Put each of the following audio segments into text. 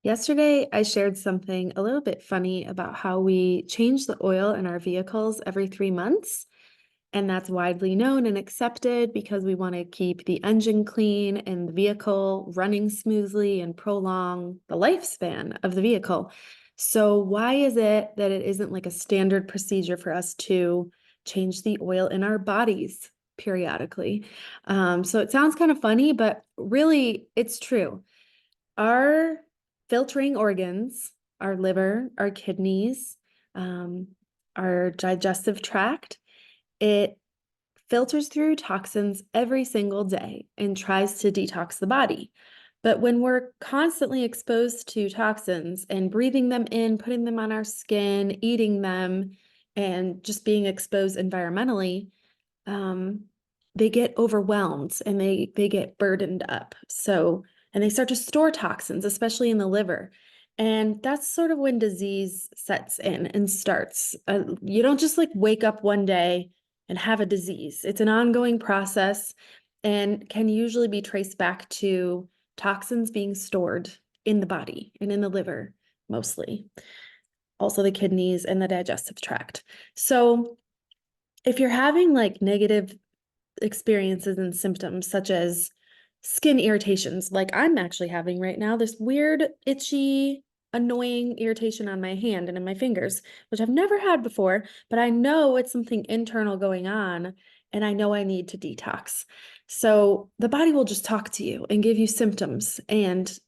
Yesterday, I shared something a little bit funny about how we change the oil in our vehicles every 3 months. And that's widely known and accepted because we want to keep the engine clean and the vehicle running smoothly and prolong the lifespan of the vehicle. So, why is it that it isn't like a standard procedure for us to change the oil in our bodies periodically? So, it sounds kind of funny, but really, it's true. Our filtering organs, our liver, our kidneys, um, our digestive tract, it filters through toxins every single day and tries to detox the body. But when we're constantly exposed to toxins and breathing them in, putting them on our skin, eating them, and just being exposed environmentally, um, they get overwhelmed and they get burdened up. And they start to store toxins, especially in the liver. And that's sort of when disease sets in and starts. You don't just like wake up one day and have a disease. It's an ongoing process and can usually be traced back to toxins being stored in the body and in the liver mostly, also the kidneys and the digestive tract. So if you're having like negative experiences and symptoms such as skin irritations, like I'm actually having right now, this weird, itchy, annoying irritation on my hand and in my fingers, which I've never had before, but I know it's something internal going on and I know I need to detox. So the body will just talk to you and give you symptoms and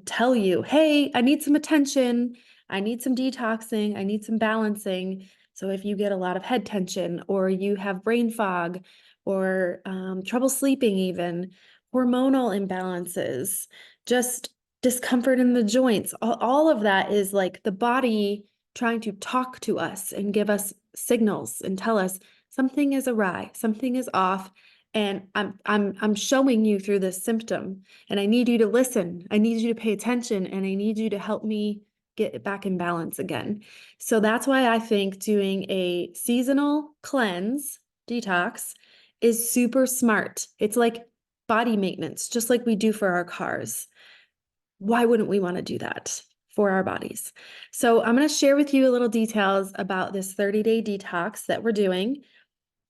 tell you, "Hey, I need some attention. I need some detoxing. I need some balancing." So if you get a lot of head tension or you have brain fog or trouble sleeping, even hormonal imbalances, just discomfort in the joints, all of that is like the body trying to talk to us and give us signals and tell us something is awry, something is off. And I'm showing you through this symptom, and I need you to listen. I need you to pay attention, and I need you to help me get back in balance again. So that's why I think doing a seasonal cleanse detox is super smart. It's like body maintenance, just like we do for our cars. Why wouldn't we want to do that for our bodies? So I'm going to share with you a little details about this 30-day detox that we're doing.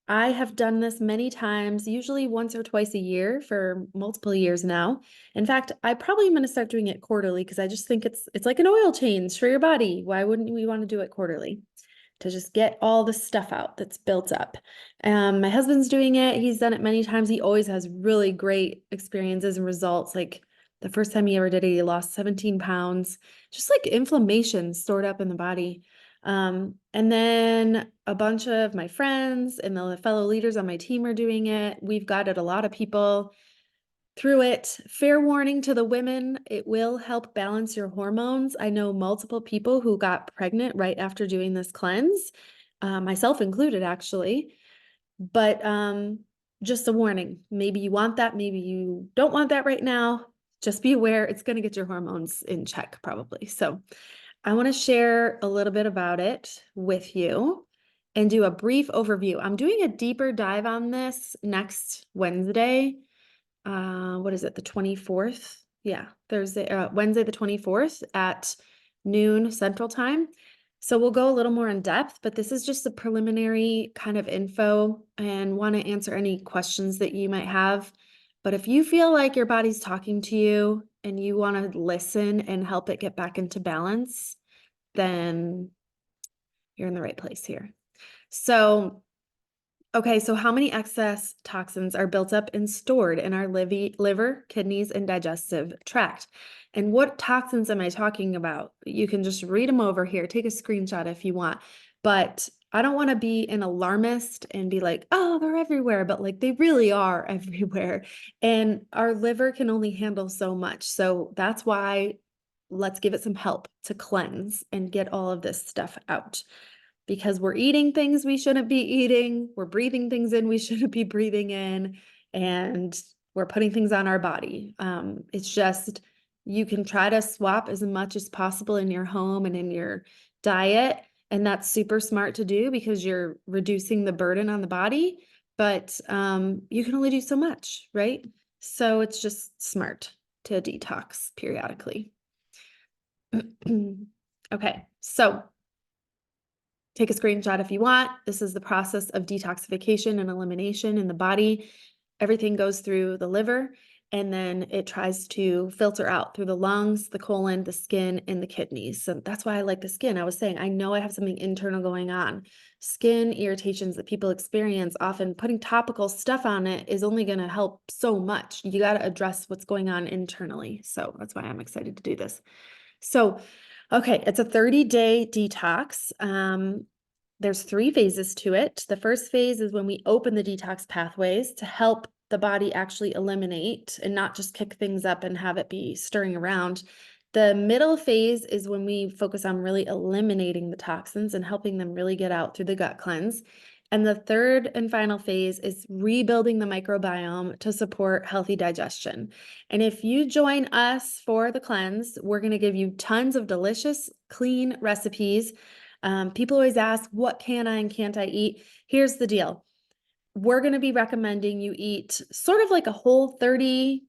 I have done this many times, usually once or twice a year for multiple years now. In fact, I probably am going to start doing it quarterly because I just think it's like an oil change for your body. Why wouldn't we want to do it quarterly? To just get all the stuff out that's built up. My husband's doing it. He's done it many times. He always has really great experiences and results. Like the first time he ever did it, he lost 17 pounds, just like inflammation stored up in the body. And then a bunch of my friends and the fellow leaders on my team are doing it. We've got a lot of people through it. Fair warning to the women, it will help balance your hormones. I know multiple people who got pregnant right after doing this cleanse, myself included, actually. But just a warning, maybe you want that, maybe you don't want that right now. Just be aware it's going to get your hormones in check, probably. So I want to share a little bit about it with you and do a brief overview. I'm doing a deeper dive on this next Wednesday. What is it, the 24th? Yeah, Wednesday the 24th at noon Central Time. So we'll go a little more in depth, but this is just a preliminary kind of info and want to answer any questions that you might have. But if you feel like your body's talking to you and you want to listen and help it get back into balance, then you're in the right place here. So okay, so how many excess toxins are built up and stored in our liver, kidneys, and digestive tract? And what toxins am I talking about? You can just read them over here. Take a screenshot if you want. But I don't want to be an alarmist and be like, oh, they're everywhere. But like they really are everywhere. And our liver can only handle so much. So that's why let's give it some help to cleanse and get all of this stuff out because we're eating things we shouldn't be eating, we're breathing things in we shouldn't be breathing in, and we're putting things on our body. It's just, you can try to swap as much as possible in your home and in your diet, and that's super smart to do because you're reducing the burden on the body, but you can only do so much, right? So it's just smart to detox periodically. Okay, so take a screenshot if you want. This is the process of detoxification and elimination in the body. Everything goes through the liver, and then it tries to filter out through the lungs, the colon, the skin, and the kidneys. So that's why I like the skin. I was saying, I know I have something internal going on. Skin irritations that people experience, often putting topical stuff on it is only going to help so much. You got to address what's going on internally. So that's why I'm excited to do this. So, okay, it's a 30-day detox. There's 3 phases to it. The first phase is when we open the detox pathways to help the body actually eliminate and not just kick things up and have it be stirring around. The middle phase is when we focus on really eliminating the toxins and helping them really get out through the gut cleanse. And the third and final phase is rebuilding the microbiome to support healthy digestion. And if you join us for the cleanse, we're going to give you tons of delicious, clean recipes. People always ask, what can I and can't I eat? Here's the deal. We're going to be recommending you eat sort of like a Whole30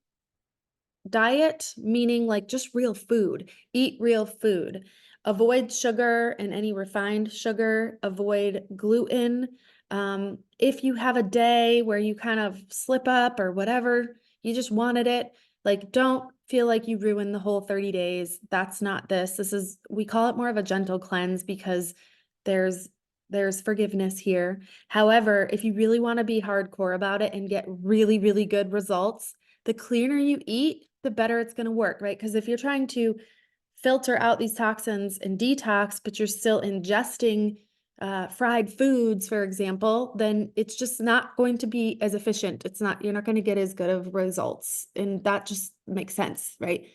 diet, meaning like just real food. Eat real food. Avoid sugar and any refined sugar. Avoid gluten. If you have a day where you kind of slip up or whatever, you just wanted it, like don't feel like you ruined the whole 30 days. That's not this. This is, we call it more of a gentle cleanse because there's forgiveness here. However, if you really want to be hardcore about it and get really, really good results, the cleaner you eat, the better it's going to work, right? Because if you're trying to filter out these toxins and detox, but you're still ingesting fried foods, for example, then it's just not going to be as efficient. You're not going to get as good of results. And that just makes sense, right?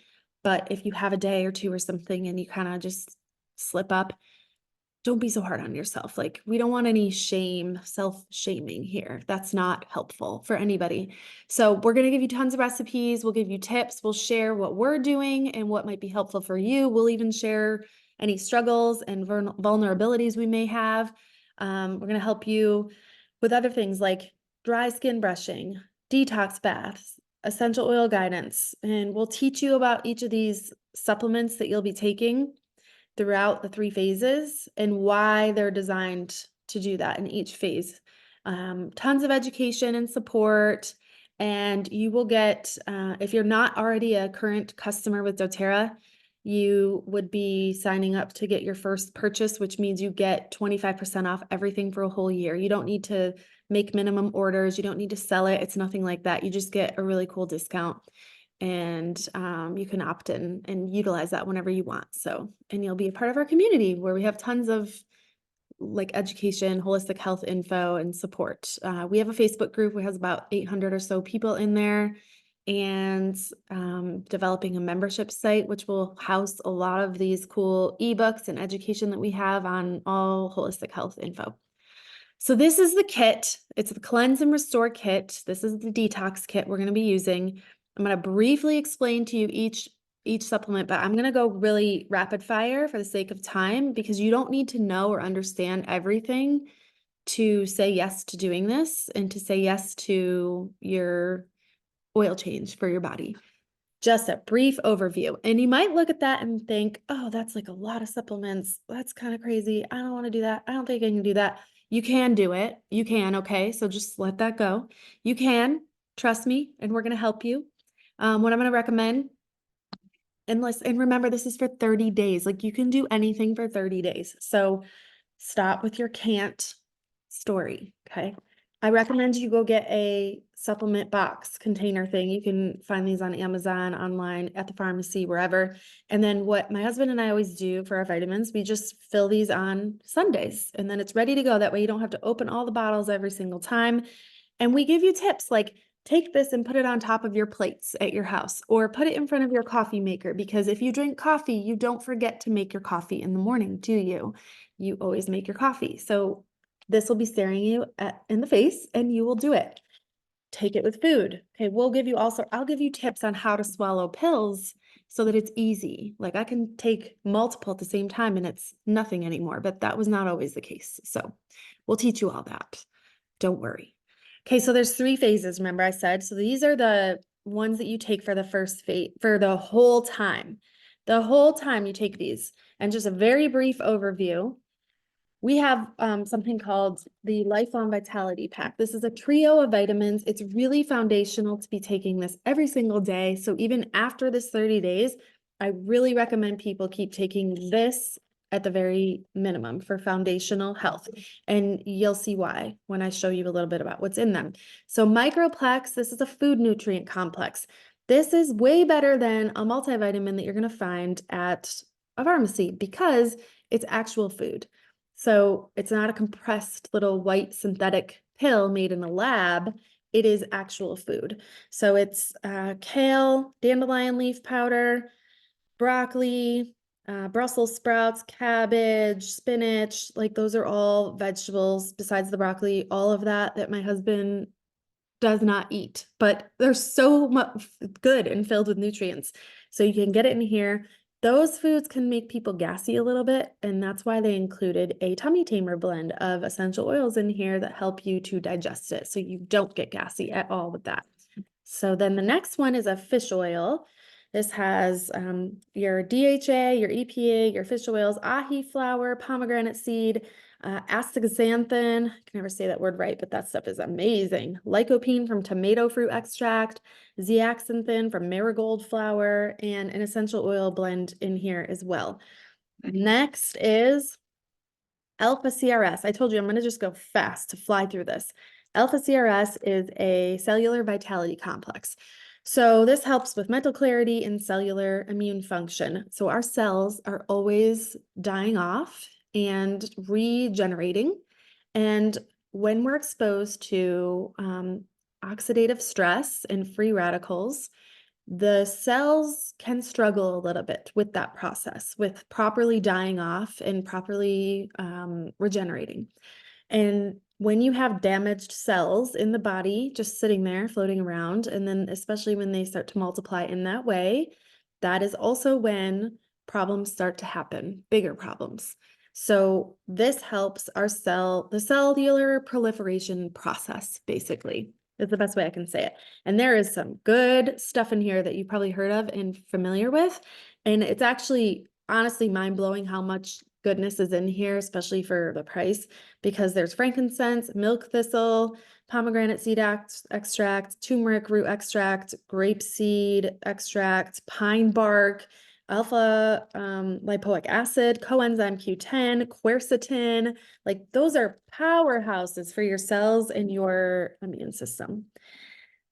But if you have a day or two or something and you kind of just slip up, don't be so hard on yourself. Like, we don't want any shame, self-shaming here. That's not helpful for anybody. So we're going to give you tons of recipes. We'll give you tips. We'll share what we're doing and what might be helpful for you. We'll even share any struggles and vulnerabilities we may have. We're going to help you with other things like dry skin brushing, detox baths, essential oil guidance, and we'll teach you about each of these supplements that you'll be taking throughout the 3 phases and why they're designed to do that in each phase. Tons of education and support. And you will get, if you're not already a current customer with doTERRA, you would be signing up to get your first purchase, which means you get 25% off everything for a whole year. You don't need to make minimum orders. You don't need to sell it. It's nothing like that. You just get a really cool discount. And you can opt in and utilize that whenever you want. So, and you'll be a part of our community where we have tons of like education, holistic health info, and support. We have a Facebook group which has about 800 or so people in there, and developing a membership site which will house a lot of these cool ebooks and education that we have on all holistic health info. So this is the kit. It's the Cleanse and Restore kit. This is the detox kit we're going to be using. I'm going to briefly explain to you each supplement, but I'm going to go really rapid fire for the sake of time because you don't need to know or understand everything to say yes to doing this and to say yes to your oil change for your body. Just a brief overview. And you might look at that and think, oh, that's like a lot of supplements. That's kind of crazy. I don't want to do that. I don't think I can do that. You can do it. You can. Okay. So just let that go. You can. Trust me. And we're going to help you. What I'm going to recommend, and remember, this is for 30 days. Like, you can do anything for 30 days. So stop with your can't story. Okay. I recommend you go get a supplement box container thing. You can find these on Amazon, online, at the pharmacy, wherever. And then what my husband and I always do for our vitamins, we just fill these on Sundays and then it's ready to go. That way you don't have to open all the bottles every single time. And we give you tips like, take this and put it on top of your plates at your house or put it in front of your coffee maker, because if you drink coffee, you don't forget to make your coffee in the morning, do you? You always make your coffee. So this will be staring you in the face and you will do it. Take it with food. Okay, I'll give you tips on how to swallow pills so that it's easy. Like, I can take multiple at the same time and it's nothing anymore, but that was not always the case. So we'll teach you all that. Don't worry. Okay, so there's 3 phases, remember I said. So these are the ones that you take for the first phase, for the whole time. The whole time you take these, and just a very brief overview, we have something called the Lifelong Vitality Pack. This is a trio of vitamins. It's really foundational to be taking this every single day. So even after this 30 days, I really recommend people keep taking this at the very minimum for foundational health. And you'll see why when I show you a little bit about what's in them. So Microplex, this is a food nutrient complex. This is way better than a multivitamin that you're going to find at a pharmacy because it's actual food. So it's not a compressed little white synthetic pill made in a lab. It is actual food. So it's kale, dandelion leaf powder, broccoli, Brussels sprouts, cabbage, spinach. Like those are all vegetables besides the broccoli, all of that my husband does not eat, but they're so much good and filled with nutrients. So you can get it in here. Those foods can make people gassy a little bit, and that's why they included a tummy tamer blend of essential oils in here that help you to digest it so you don't get gassy at all with that. So then the next one is a fish oil. This has your DHA, your EPA, your fish oils, ahi flour, pomegranate seed, astaxanthin, I can never say that word right, but that stuff is amazing. Lycopene from tomato fruit extract, zeaxanthin from marigold flower, and an essential oil blend in here as well. Next is Alpha CRS. I told you I'm going to just go fast to fly through this. Alpha CRS is a cellular vitality complex. So this helps with mental clarity and cellular immune function. So our cells are always dying off and regenerating. And when we're exposed to oxidative stress and free radicals, the cells can struggle a little bit with that process, with properly dying off and properly regenerating. And when you have damaged cells in the body just sitting there floating around, and then especially when they start to multiply in that way, that is also when problems start to happen, bigger problems. So this helps the cellular proliferation process, basically, is the best way I can say it. And there is some good stuff in here that you probably heard of and familiar with. And it's actually honestly mind-blowing how much goodness is in here, especially for the price, because there's frankincense, milk thistle, pomegranate seed extract, turmeric root extract, grape seed extract, pine bark, alpha lipoic acid, coenzyme Q10, quercetin. Like those are powerhouses for your cells and your immune system.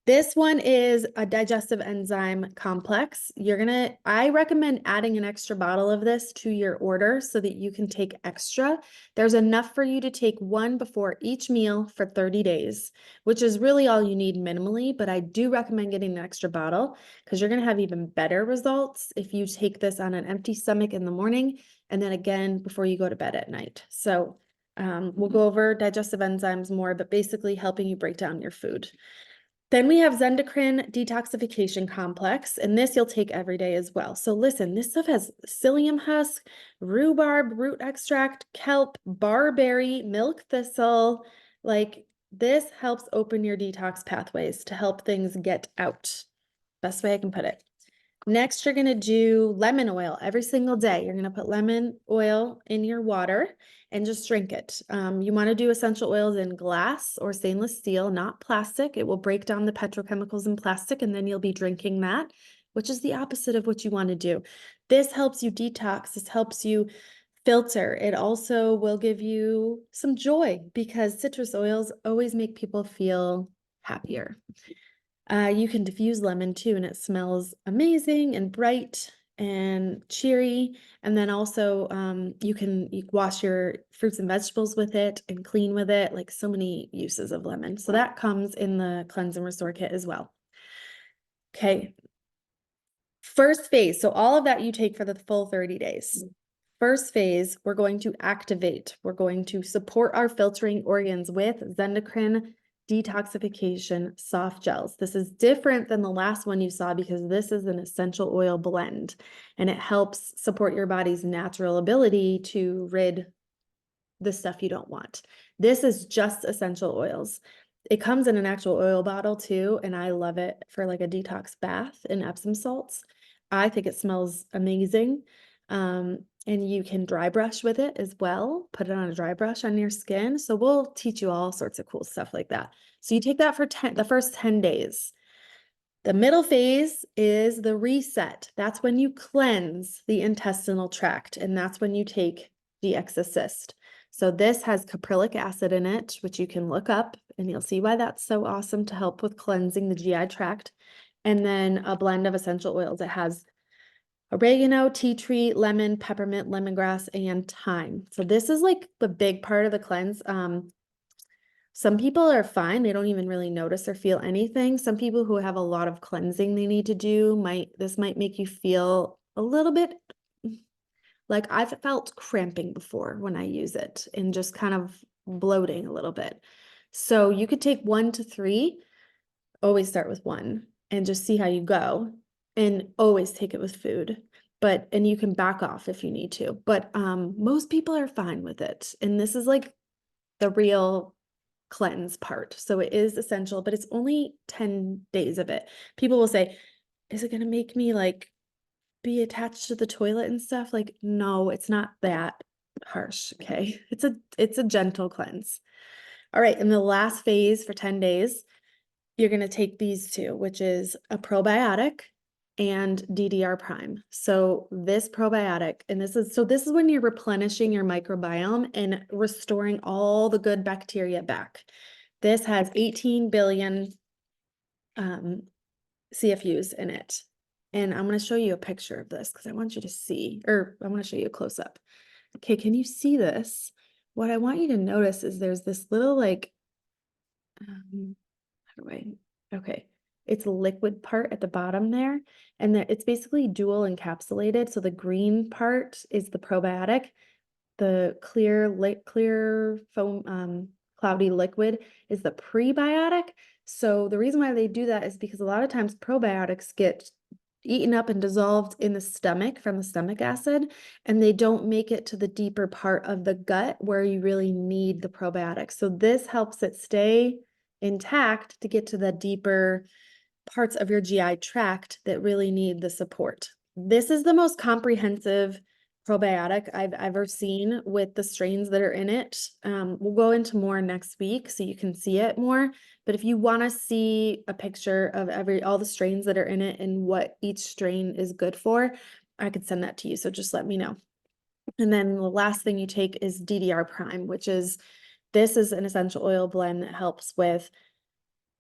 This one is a digestive enzyme complex. I recommend adding an extra bottle of this to your order so that you can take extra. There's enough for you to take one before each meal for 30 days, which is really all you need minimally, but I do recommend getting an extra bottle because you're going to have even better results if you take this on an empty stomach in the morning and then again before you go to bed at night. So we'll go over digestive enzymes more, but basically helping you break down your food. Then we have Zendocrine Detoxification Complex, and this you'll take every day as well. So listen, this stuff has psyllium husk, rhubarb root extract, kelp, barberry, milk thistle. Like this helps open your detox pathways to help things get out. Best way I can put it. Next, you're going to do lemon oil every single day. You're going to put lemon oil in your water and just drink it. You want to do essential oils in glass or stainless steel, not plastic. It will break down the petrochemicals in plastic, and then you'll be drinking that, which is the opposite of what you want to do. This helps you detox. This helps you filter. It also will give you some joy because citrus oils always make people feel happier. You can diffuse lemon too, and it smells amazing and bright and cheery. And then also you can wash your fruits and vegetables with it and clean with it, like so many uses of lemon. So that comes in the Cleanse and Restore kit as well. Okay. First phase. So all of that you take for the full 30 days. First phase, we're going to activate. We're going to support our filtering organs with Zendocrine Detoxification soft gels. This is different than the last one you saw because this is an essential oil blend, and it helps support your body's natural ability to rid the stuff you don't want. This is just essential oils. It comes in an actual oil bottle too, and I love it for like a detox bath and Epsom salts. I think it smells amazing. And you can dry brush with it as well. Put it on a dry brush on your skin. So we'll teach you all sorts of cool stuff like that. So you take that for the first 10 days. The middle phase is the reset. That's when you cleanse the intestinal tract, and that's when you take DX Assist. So this has caprylic acid in it, which you can look up, and you'll see why that's so awesome to help with cleansing the GI tract. And then a blend of essential oils. It has oregano, tea tree, lemon, peppermint, lemongrass, and thyme. So this is like the big part of the cleanse. Some people are fine. They don't even really notice or feel anything. Some people who have a lot of cleansing they need to do this might make you feel a little bit like I've felt cramping before when I use it and just kind of bloating a little bit. So you could take 1 to 3, always start with 1 and just see how you go, and always take it with food. And you can back off if you need to. But most people are fine with it. And this is like the real cleanse part. So it is essential, but it's only 10 days of it. People will say, is it going to make me like be attached to the toilet and stuff? Like, no, it's not that harsh. Okay. It's a gentle cleanse. All right. In the last phase for 10 days, you're going to take these two, which is a probiotic and DDR prime. So this probiotic, and this is when you're replenishing your microbiome and restoring all the good bacteria back. This has 18 billion CFUs in it. And I'm going to show you a picture of this because I want you to see, or I want to show you a close up. Okay, can you see this? What I want you to notice is there's this little like, how do I, okay. It's a liquid part at the bottom there, and it's basically dual encapsulated. So the green part is the probiotic, the clear foam, cloudy liquid is the prebiotic. So the reason why they do that is because a lot of times probiotics get eaten up and dissolved in the stomach from the stomach acid, and they don't make it to the deeper part of the gut where you really need the probiotics. So this helps it stay intact to get to the deeper parts of your GI tract that really need the support. This is the most comprehensive probiotic I've ever seen with the strains that are in it. We'll go into more next week so you can see it more. But if you want to see a picture of all the strains that are in it and what each strain is good for, I could send that to you. So just let me know. And then the last thing you take is DDR Prime, this is an essential oil blend that helps with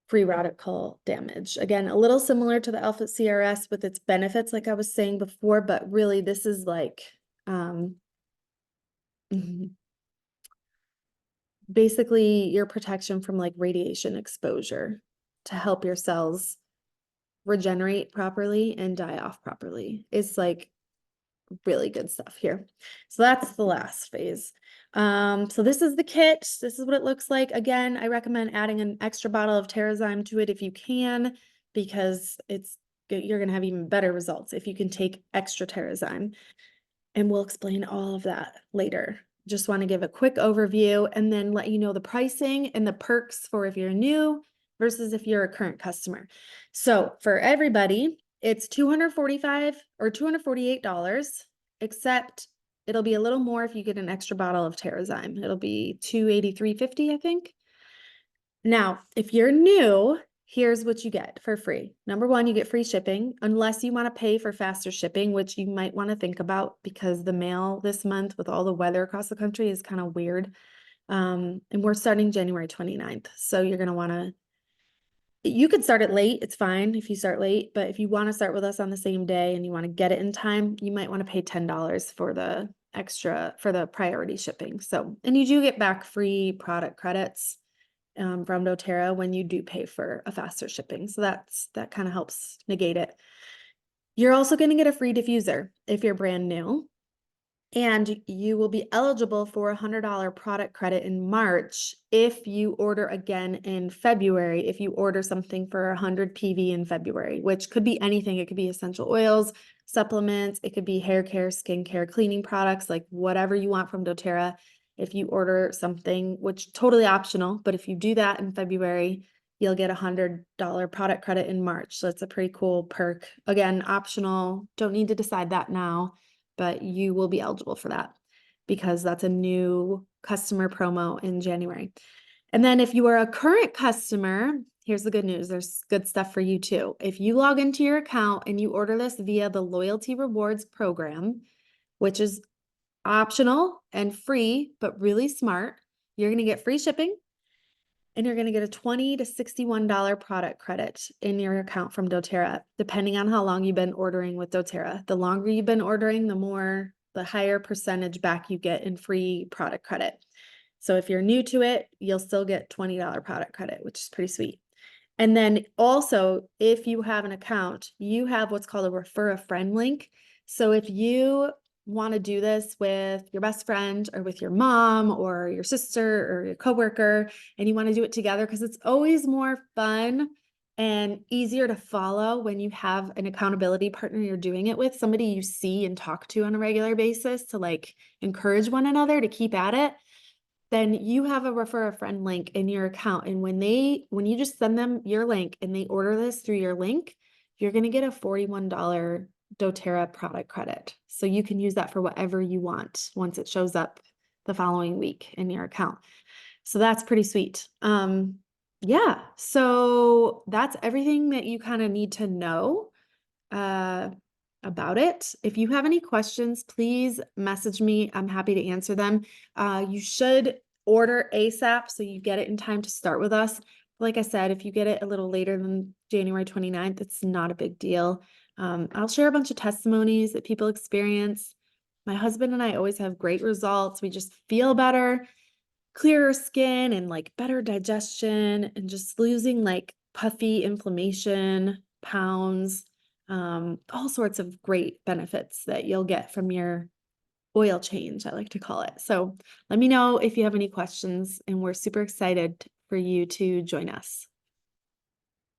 free radical damage. Again, a little similar to the alpha CRS with its benefits, like I was saying before, but really this is like basically your protection from like radiation exposure to help your cells regenerate properly and die off properly. It's like really good stuff here. So that's the last phase. So this is the kit. This is what it looks like. Again, I recommend adding an extra bottle of Terrazyme to it if you can, because you're going to have even better results if you can take extra Terrazyme. And we'll explain all of that later. Just want to give a quick overview and then let you know the pricing and the perks for if you're new versus if you're a current customer. So for everybody, it's $245 or $248, except it'll be a little more if you get an extra bottle of Terrazyme. It'll be $283.50, I think. Now, if you're new, here's what you get for free. Number one, you get free shipping, unless you want to pay for faster shipping, which you might want to think about because the mail this month with all the weather across the country is kind of weird. And we're starting January 29th. So you're going to want to, you could start it late. It's fine if you start late, but if you want to start with us on the same day and you want to get it in time, you might want to pay $10 for the priority shipping. So, and you do get back free product credits from doTERRA when you do pay for a faster shipping. So that kind of helps negate it. You're also going to get a free diffuser if you're brand new. And you will be eligible for a $100 product credit in March if you order again in February, if you order something for 100 PV in February, which could be anything. It could be essential oils, supplements, it could be hair care, skincare, cleaning products, like whatever you want from doTERRA. If you order something, which totally optional, but if you do that in February, you'll get $100 product credit in March. So it's a pretty cool perk. Again, optional. Don't need to decide that now, but you will be eligible for that because that's a new customer promo in January. And then if you are a current customer, here's the good news. There's good stuff for you too. If you log into your account and you order this via the Loyalty Rewards program, which is optional and free, but really smart, you're going to get free shipping and you're going to get a $20 to $61 product credit in your account from doTERRA, depending on how long you've been ordering with doTERRA. The longer you've been ordering, the higher percentage back you get in free product credit. So if you're new to it, you'll still get $20 product credit, which is pretty sweet. And then also, if you have an account, you have what's called a refer a friend link. So if you want to do this with your best friend or with your mom or your sister or your coworker, and you want to do it together, because it's always more fun and easier to follow when you have an accountability partner you're doing it with, somebody you see and talk to on a regular basis to like encourage one another to keep at it. Then you have a refer a friend link in your account. And when you just send them your link and they order this through your link, you're going to get a $41 doTERRA product credit. So you can use that for whatever you want once it shows up the following week in your account. So that's pretty sweet. Yeah, so that's everything that you kind of need to know about it. If you have any questions, please message me. I'm happy to answer them. You should order ASAP so you get it in time to start with us. Like I said, if you get it a little later than January 29th, it's not a big deal. I'll share a bunch of testimonies that people experience. My husband and I always have great results. We just feel better, clearer skin, and like better digestion, and just losing like puffy inflammation, pounds, all sorts of great benefits that you'll get from your oil change, I like to call it. So let me know if you have any questions, and we're super excited for you to join us.